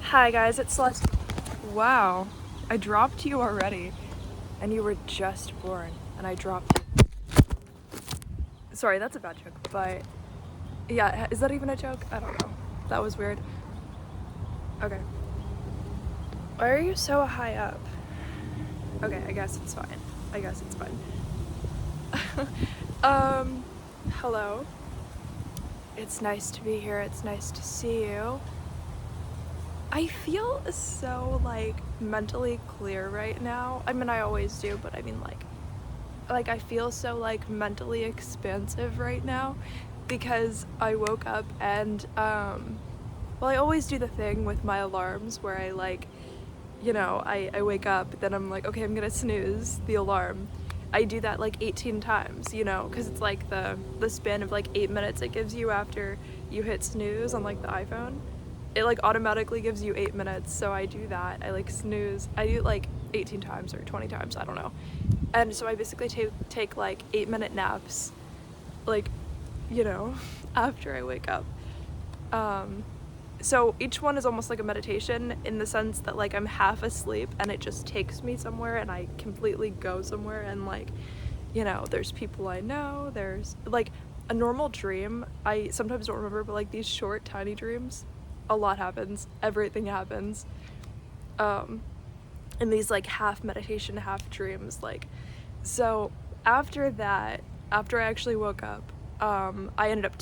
Hi guys, it's Celeste. Wow, I dropped you already, and you were just born, and I dropped you. Sorry, that's a bad joke, but yeah, is that even a joke? I don't know. That was weird. Okay. Why are you so high up? Okay, I guess it's fine. Hello. It's nice to be here. It's nice to see you. I feel so like mentally clear right now. I mean, I always do, but I mean like I feel so like mentally expansive right now because I woke up and well, I always do the thing with my alarms where I like, you know, I wake up, then I'm like, okay, I'm gonna snooze the alarm. I do that like 18 times, you know, because it's like the span of like 8 minutes it gives you after you hit snooze on like the iPhone. It like automatically gives you 8 minutes, so I do that. I like snooze. I do it like 18 times or 20 times, I don't know. And so I basically take like 8-minute naps, like, you know, after I wake up. So each one is almost like a meditation in the sense that like I'm half asleep and it just takes me somewhere and I completely go somewhere, and like, you know, there's people I know, there's like a normal dream I sometimes don't remember, but like these short tiny dreams, a lot happens, everything happens. In these like half meditation, half dreams, like, so after that, after I actually woke up, I ended up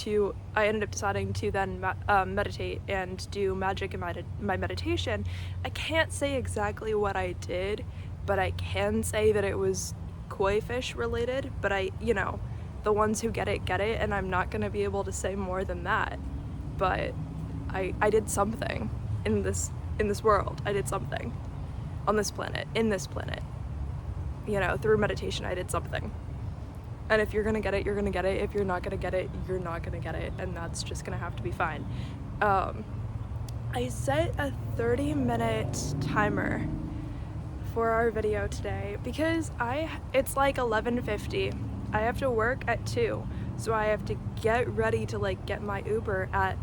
deciding to then meditate and do magic in my meditation. I can't say exactly what I did, but I can say that it was koi fish related, but you know, the ones who get it, and I'm not gonna be able to say more than that. But I did something in this world. I did something on this planet, in this planet. You know, through meditation, I did something. And if you're gonna get it, you're gonna get it. If you're not gonna get it, you're not gonna get it, and that's just gonna have to be fine. I set a 30-minute timer for our video today because it's like 11:50. I have to work at 2, so I have to get ready to like get my Uber at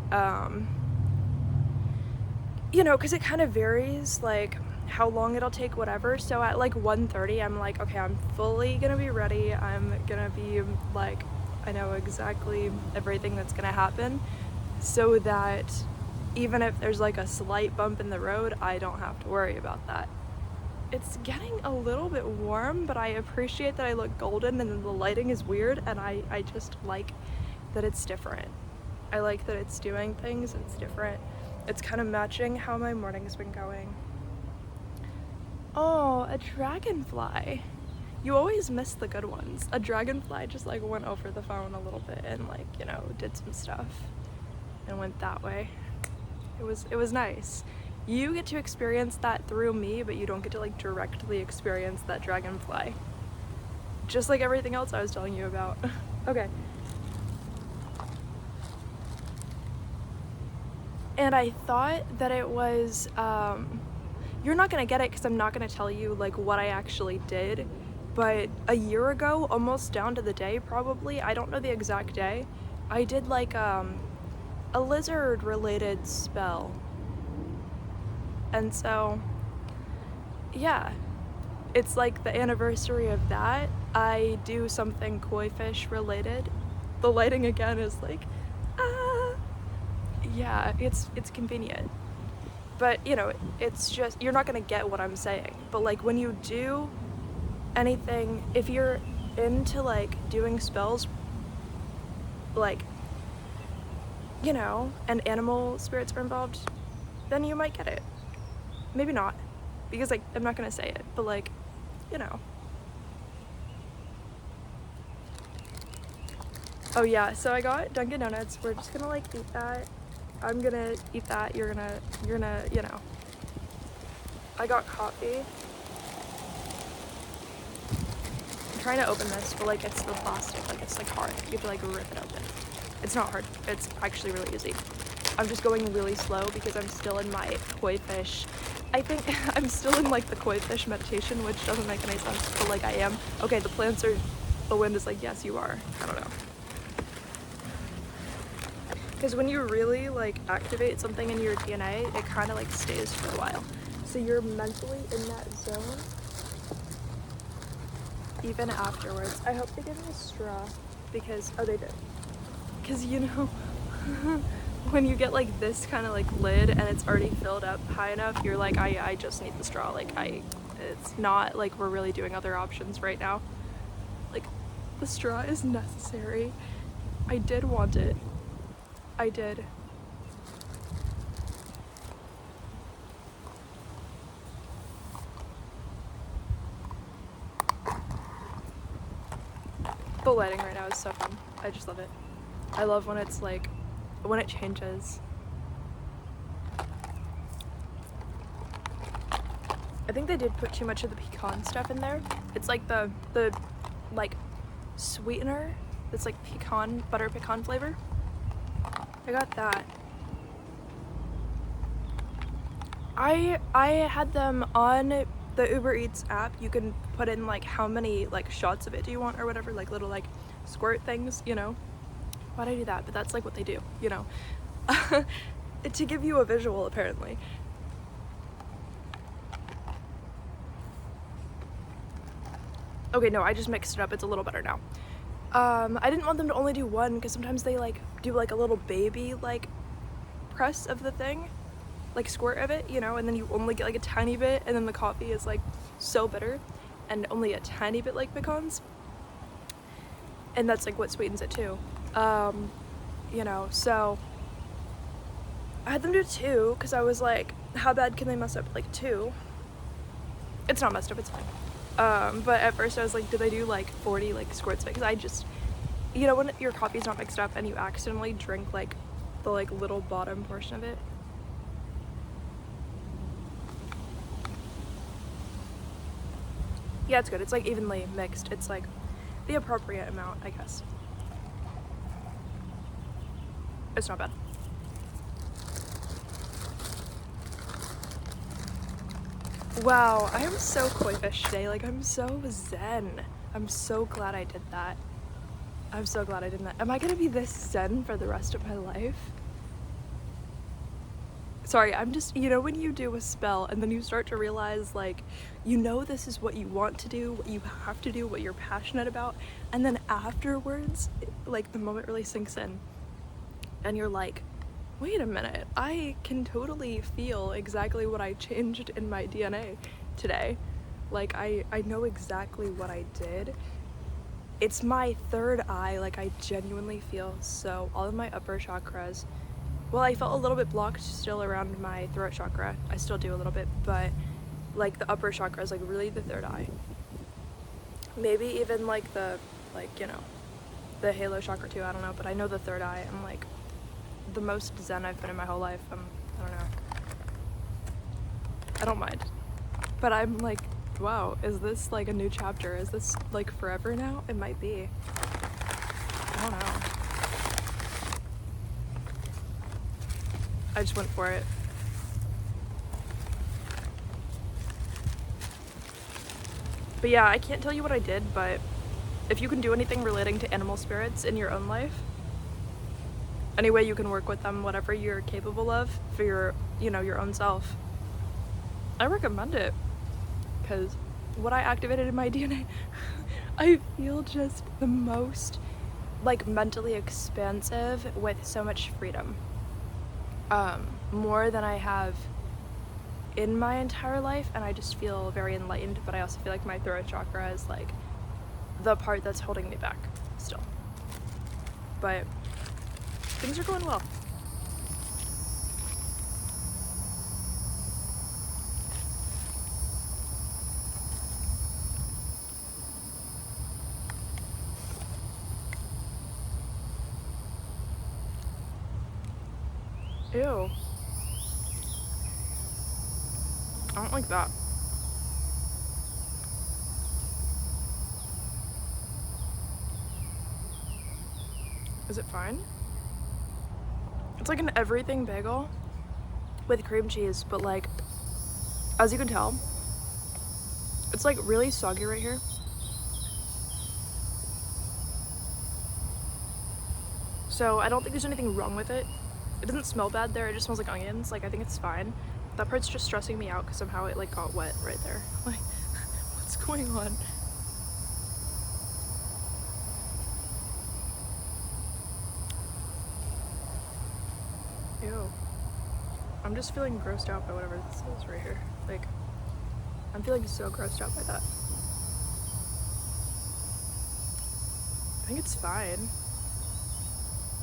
you know, because it kind of varies like how long it'll take, whatever. So at like 1:30 I'm like, okay, I'm fully gonna be ready. I'm gonna be like, I know exactly everything that's gonna happen, so that even if there's like a slight bump in the road, I don't have to worry about that. It's getting a little bit warm, but I appreciate that I look golden and the lighting is weird, and I just like that it's different. I like that it's doing things, it's different. It's kind of matching how my morning's been going. Oh, a dragonfly. You always miss the good ones. A dragonfly just like went over the phone a little bit and like, you know, did some stuff and went that way. It was nice. You get to experience that through me, but you don't get to like directly experience that dragonfly. Just like everything else I was telling you about. Okay. And I thought that it was, you're not gonna get it because I'm not gonna tell you like what I actually did, but a year ago, almost down to the day probably, I don't know the exact day, I did like a lizard related spell. And so, yeah, it's like the anniversary of that. I do something koi fish related. The lighting again is like, yeah, it's convenient. But, you know, it's just, you're not gonna get what I'm saying. But like when you do anything, if you're into like doing spells, like, you know, and animal spirits are involved, then you might get it. Maybe not, because like, I'm not gonna say it, but like, you know. Oh yeah, so I got Dunkin Donuts. We're just gonna like eat that. I'm gonna eat that, you're gonna, you know. I got coffee. I'm trying to open this, but like it's the plastic, like it's like hard. You have to like rip it open. It's not hard, it's actually really easy. I'm just going really slow because I'm still in my koi fish. I think I'm still in like the koi fish meditation, which doesn't make any sense, but like I am. Okay, the wind is like, yes you are. I don't know. Because when you really like activate something in your DNA, it kind of like stays for a while. So you're mentally in that zone even afterwards. I hope they give me a straw because, oh, they did. Because, you know, when you get like this kind of like lid and it's already filled up high enough, you're like, I just need the straw. Like, it's not like we're really doing other options right now. Like, the straw is necessary. I did want it. I did. The lighting right now is so fun. I just love it. I love when it's like, when it changes. I think they did put too much of the pecan stuff in there. It's like the like sweetener that's like pecan, butter pecan flavor. I got that. I had them on the Uber Eats app. You can put in like how many like shots of it do you want or whatever, like little like squirt things, you know. Why'd I do that? But that's like what they do, you know. To give you a visual, apparently. Okay, no, I just mixed it up. It's a little better now. I didn't want them to only do one because sometimes they like do like a little baby like press of the thing, like squirt of it, you know, and then you only get like a tiny bit, and then the coffee is like so bitter and only a tiny bit like pecans, and that's like what sweetens it too. You know, so I had them do 2 because I was like, how bad can they mess up like 2? It's not messed up, it's fine. But at first I was like, did they do like 40 like squirts of it? Because I just, you know, when your coffee's not mixed up and you accidentally drink like the like little bottom portion of it. Yeah, it's good. It's like evenly mixed. It's like the appropriate amount, I guess. It's not bad. Wow, I am so koi fish today. Like, I'm so zen. I'm so glad I did that. I'm so glad I did that. Am I gonna be this zen for the rest of my life? Sorry, I'm just, you know, when you do a spell and then you start to realize, like, you know this is what you want to do, what you have to do, what you're passionate about, and then afterwards, like, the moment really sinks in, and you're like, wait a minute, I can totally feel exactly what I changed in my DNA today. Like, I know exactly what I did. It's my third eye. Like, I genuinely feel so, all of my upper chakras, well, I felt a little bit blocked still around my throat chakra. I still do a little bit, but like the upper chakra is like really the third eye. Maybe even like the, like, you know, the halo chakra too, I don't know, but I know the third eye, I'm like the most zen I've been in my whole life. I don't know. I don't mind. But I'm like, wow, is this like a new chapter? Is this like forever now? It might be. I don't know. I just went for it. But yeah, I can't tell you what I did, but if you can do anything relating to animal spirits in your own life, any way you can work with them, whatever you're capable of for your, you know, your own self, I recommend it. Because what I activated in my DNA, I feel just the most like mentally expansive with so much freedom. More than I have in my entire life, and I just feel very enlightened, but I also feel like my throat chakra is like the part that's holding me back still. But things are going well. Ew. I don't like that. Is it fine? It's like an everything bagel with cream cheese, but like, as you can tell, it's like really soggy right here. So I don't think there's anything wrong with it. It doesn't smell bad there, it just smells like onions. Like, I think it's fine. That part's just stressing me out because somehow it like got wet right there. Like, what's going on? Ew. I'm just feeling grossed out by whatever this is right here. Like, I'm feeling so grossed out by that. I think it's fine.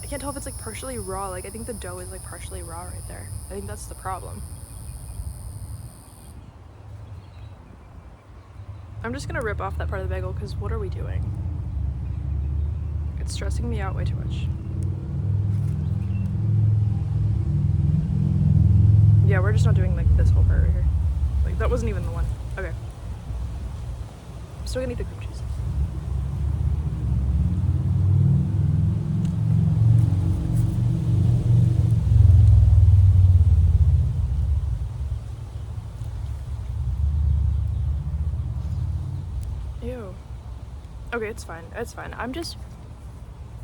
I can't tell if it's like partially raw. Like, I think the dough is like partially raw right there. I think that's the problem. I'm just gonna rip off that part of the bagel because what are we doing? It's stressing me out way too much. Yeah, we're just not doing like this whole part right here. Like, that wasn't even the one. Okay. I'm still gonna eat the cream cheese. Ew. Okay, it's fine. It's fine.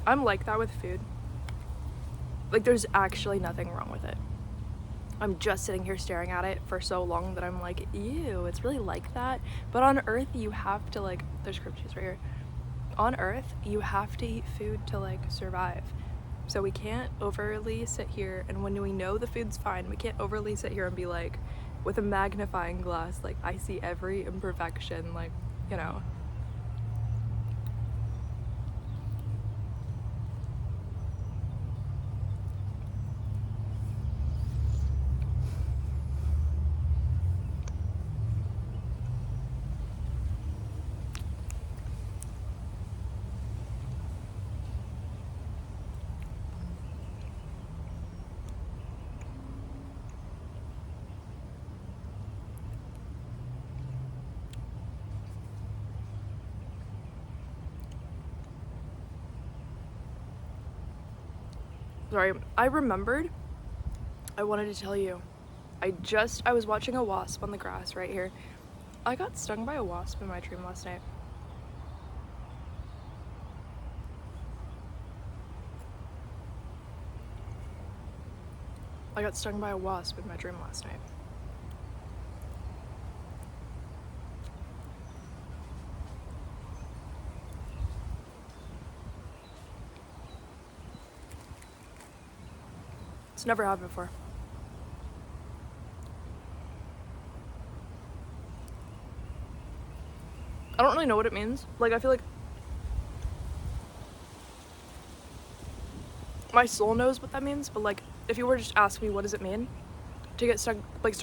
I'm like that with food. Like, there's actually nothing wrong with it. I'm just sitting here staring at it for so long that I'm like, ew, it's really like that. But on Earth, you have to like, there's cream cheese right here. On Earth, you have to eat food to like survive. So we can't overly sit here, and when we know the food's fine, we can't overly sit here and be like, with a magnifying glass, like, I see every imperfection, like, you know. Sorry, I remembered. I wanted to tell you. I was watching a wasp on the grass right here. I got stung by a wasp in my dream last night. I got stung by a wasp in my dream last night. It's never happened before. I don't really know what it means. Like, I feel like my soul knows what that means, but like, if you were to just ask me what does it mean to get stung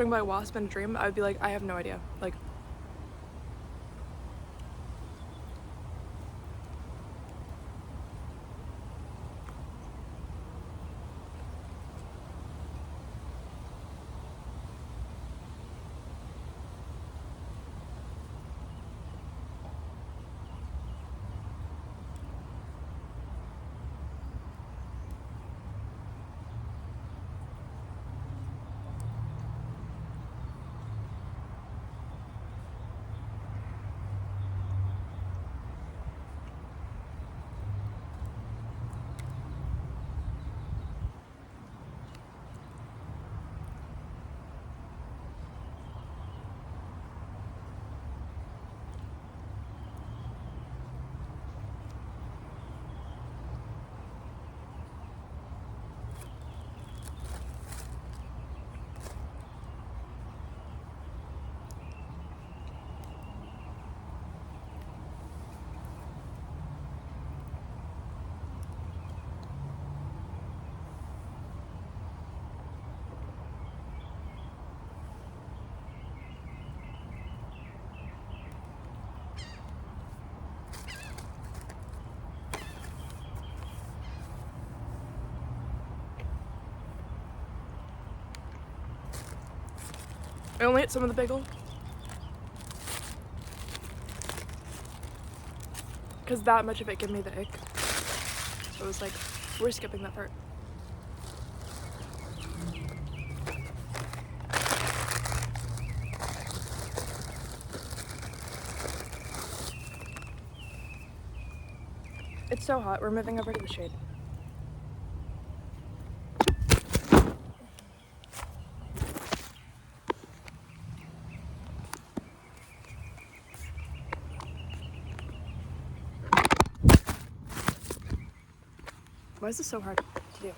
by a wasp in a dream, I would be like, I have no idea. Like, I only ate some of the bagel because that much of it gave me the ick. So it was like, we're skipping that part. It's so hot. We're moving over to the shade. Why is this so hard to do?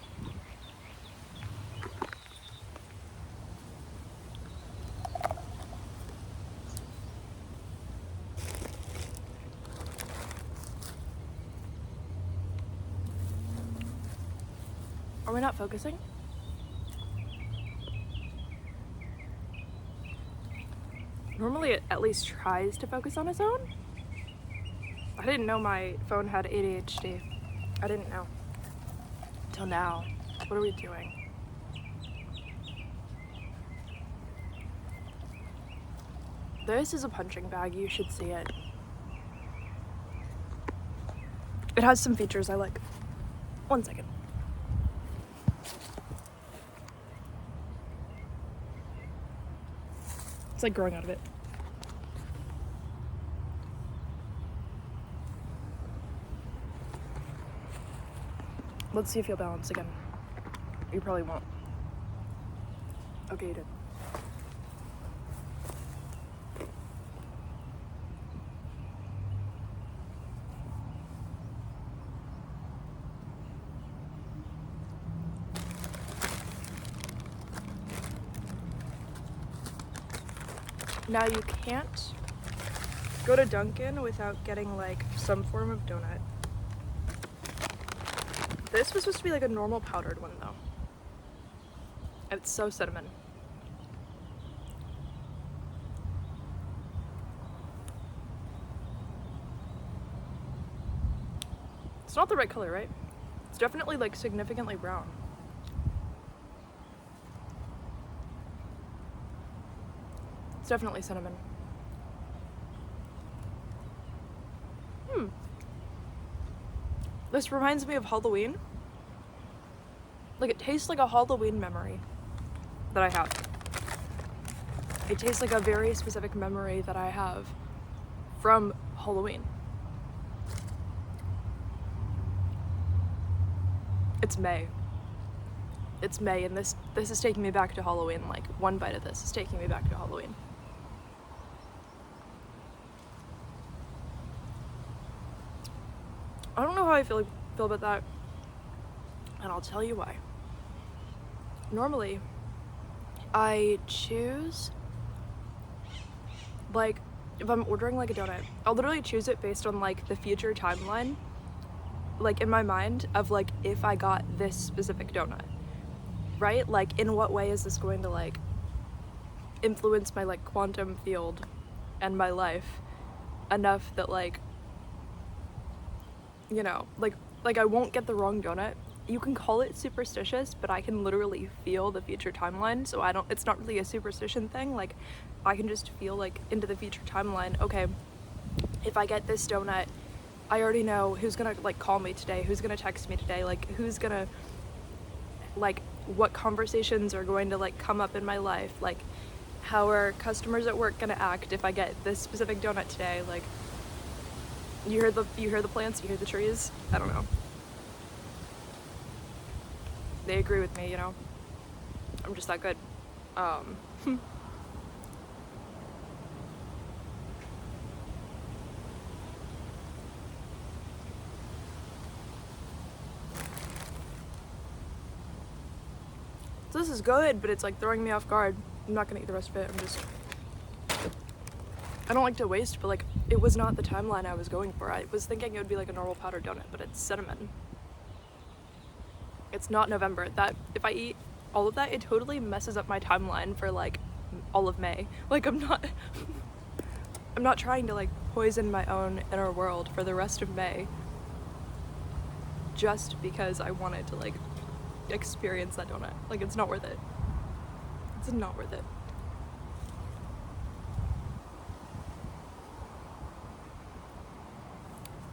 Are we not focusing? Normally it at least tries to focus on its own. I didn't know my phone had ADHD. I didn't know. Till now. What are we doing? This is a punching bag. You should see it. It has some features I like. 1 second. It's like growing out of it. Let's see if you'll balance again. You probably won't. Okay, you did. Now you can't go to Dunkin without getting like some form of donut. This was supposed to be like a normal powdered one though. It's so cinnamon. It's not the right color, right? It's definitely like significantly brown. It's definitely cinnamon. This reminds me of Halloween. Like it tastes like a Halloween memory that I have. It tastes like a very specific memory that I have from Halloween. It's May. It's May and this is taking me back to Halloween. Like one bite of this is taking me back to Halloween. I don't know how I feel about that, and I'll tell you why. Normally, I choose, like, if I'm ordering like a donut, I'll literally choose it based on like the future timeline, like in my mind of like if I got this specific donut, right? Like in what way is this going to like influence my like quantum field and my life enough that like, you know, like I won't get the wrong donut. You can call it superstitious, but I can literally feel the future timeline, so it's not really a superstition thing. Like I can just feel like into the future timeline. Okay, if I get this donut, I already know who's gonna like call me today, who's gonna text me today, like who's gonna, like what conversations are going to like come up in my life, like how are customers at work gonna act if I get this specific donut today. Like you hear the plants, you hear the trees. I don't know. They agree with me, you know. I'm just that good. So this is good, but it's like throwing me off guard. I'm not gonna eat the rest of it. I don't like to waste, but like it was not the timeline I was going for. I was thinking it would be like a normal powdered donut, but it's cinnamon. It's not November. That if I eat all of that, it totally messes up my timeline for like all of May. Like I'm not trying to like poison my own inner world for the rest of May just because I wanted to like experience that donut. Like it's not worth it. It's not worth it.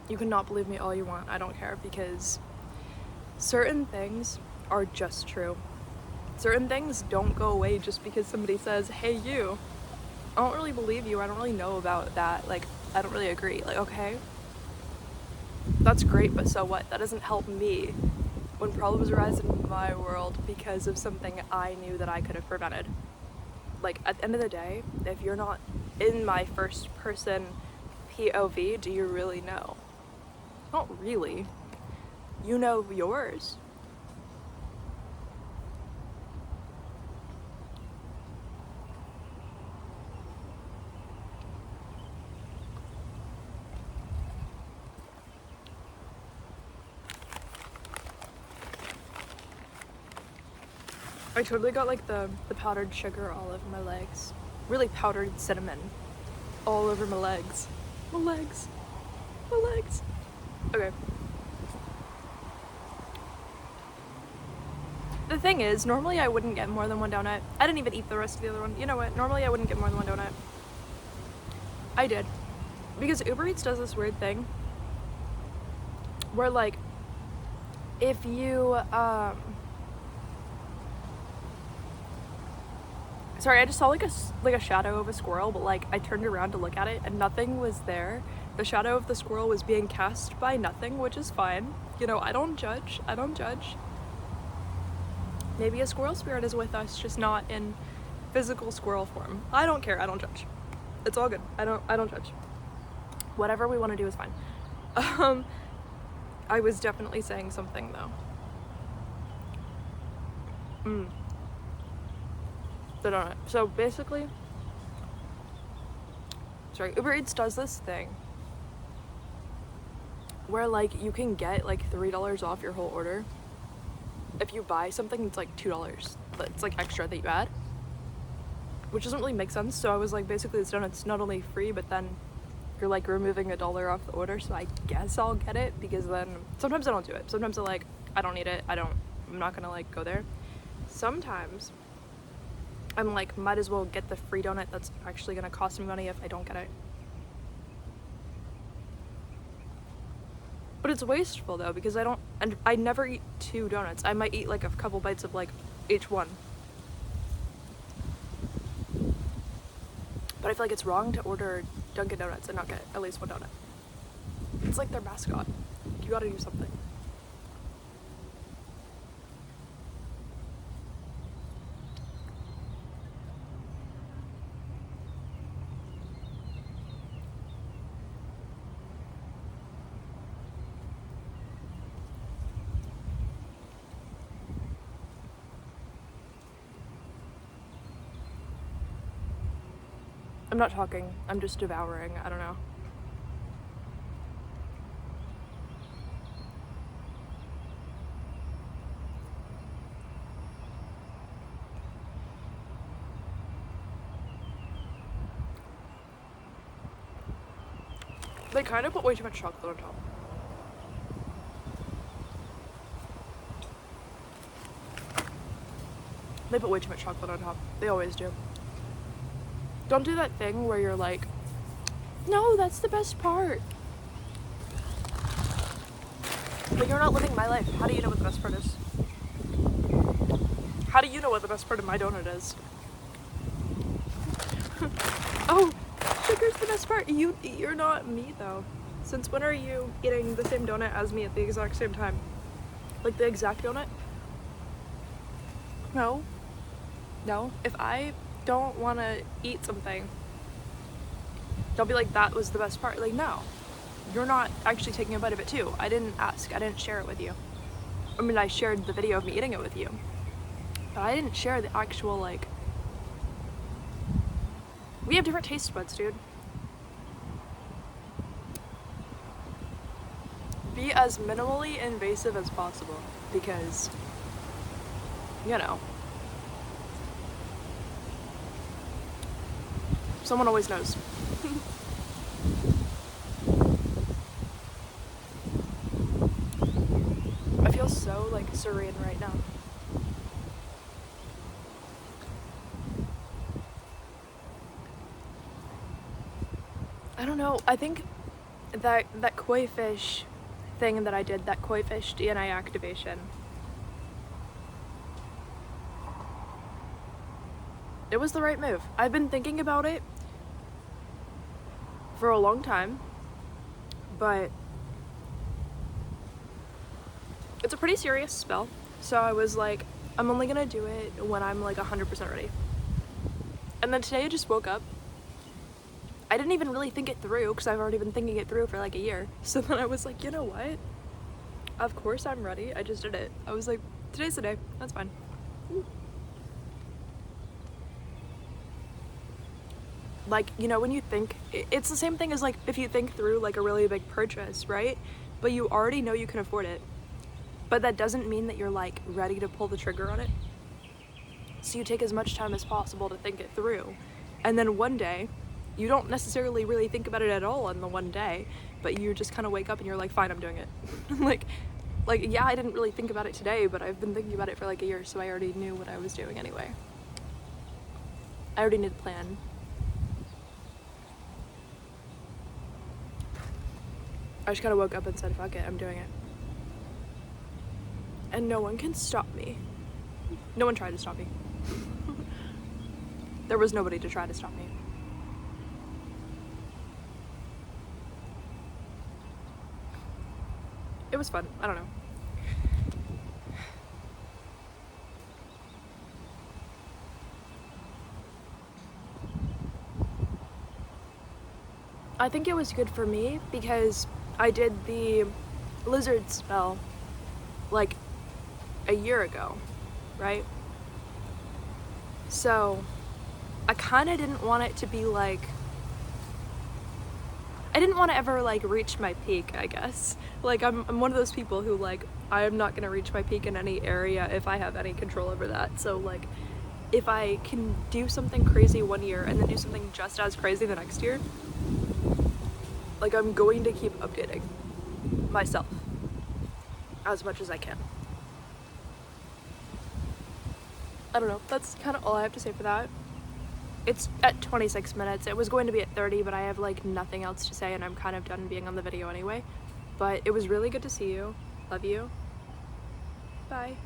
You can not believe me all you want. I don't care, because certain things are just true. Certain things don't go away just because somebody says, hey you. I don't really believe you. I don't really know about that. Like, I don't really agree. Like, okay, that's great, but so what? That doesn't help me when problems arise in my world because of something I knew that I could have prevented. Like, at the end of the day, if you're not in my first person POV, do you really know? Not really. You know yours. I totally got like the powdered sugar all over my legs. Really powdered cinnamon all over my legs. My legs. My legs. Okay. The thing is, normally I wouldn't get more than one donut. I didn't even eat the rest of the other one. You know what? Normally I wouldn't get more than one donut. I did. Because Uber Eats does this weird thing where like if you sorry, I just saw like a shadow of a squirrel, but like I turned around to look at it and nothing was there. The shadow of the squirrel was being cast by nothing, which is fine. You know, I don't judge. I don't judge. Maybe a squirrel spirit is with us, just not in physical squirrel form. I don't care. I don't judge. It's all good. I don't judge. Whatever we want to do is fine. I was definitely saying something though. The donut. So basically, sorry, Uber Eats does this thing where like you can get like $3 off your whole order if you buy something that's like $2, but it's like extra that you add, which doesn't really make sense. So I was like, basically this donut's not only free, but then you're like removing $1 off the order, so I guess I'll get it, because then sometimes I don't do it. Sometimes I'm like, I don't need it, I'm not gonna like go there. Sometimes I'm like, might as well get the free donut that's actually gonna cost me money if I don't get it. But it's wasteful though, because I never eat 2 donuts. I might eat like a couple bites of like each one. But I feel like it's wrong to order Dunkin Donuts and not get at least 1 donut. It's like their mascot. You gotta do something. I'm not talking, I'm just devouring, I don't know. They kind of put way too much chocolate on top. They put way too much chocolate on top. They always do. Don't do that thing where you're like, no, that's the best part. But you're not living my life. How do you know what the best part is? How do you know what the best part of my donut is? Oh, sugar's the best part. You're not me though. Since when are you eating the same donut as me at the exact same time? Like the exact donut? No. No. If I don't want to eat something, don't be like, that was the best part. Like, no, you're not actually taking a bite of it too. I didn't ask. I didn't share it with you. I mean, I shared the video of me eating it with you, but I didn't share the actual, like, we have different taste buds, dude. Be as minimally invasive as possible, because, you know, someone always knows. I feel so like serene right now. I don't know. I think that koi fish thing that I did, that koi fish DNA activation, it was the right move. I've been thinking about it for a long time, but it's a pretty serious spell. So I was like, I'm only gonna do it when I'm like 100% ready. And then today I just woke up. I didn't even really think it through, because I've already been thinking it through for like a year. So then I was like, you know what? Of course I'm ready. I just did it. I was like, today's the day. That's fine. Like, you know, when you think, it's the same thing as like if you think through like a really big purchase, right? But you already know you can afford it. But that doesn't mean that you're like ready to pull the trigger on it. So you take as much time as possible to think it through. And then one day, you don't necessarily really think about it at all on the one day, but you just kind of wake up and you're like, fine, I'm doing it. like, yeah, I didn't really think about it today, but I've been thinking about it for like a year, so I already knew what I was doing anyway. I already knew the plan. I just kind of woke up and said, fuck it, I'm doing it. And no one can stop me. No one tried to stop me. There was nobody to try to stop me. It was fun. I don't know. I think it was good for me because I did the lizard spell like a year ago, right? So I kind of didn't want it to be like, I didn't want to ever like reach my peak, I guess. Like I'm one of those people who like, I am not gonna reach my peak in any area if I have any control over that. So like, if I can do something crazy one year and then do something just as crazy the next year, like I'm going to keep updating myself as much as I can. I don't know, that's kind of all I have to say for that. It's at 26 minutes. It was going to be at 30, but I have like nothing else to say and I'm kind of done being on the video anyway. But it was really good to see you. Love you. Bye.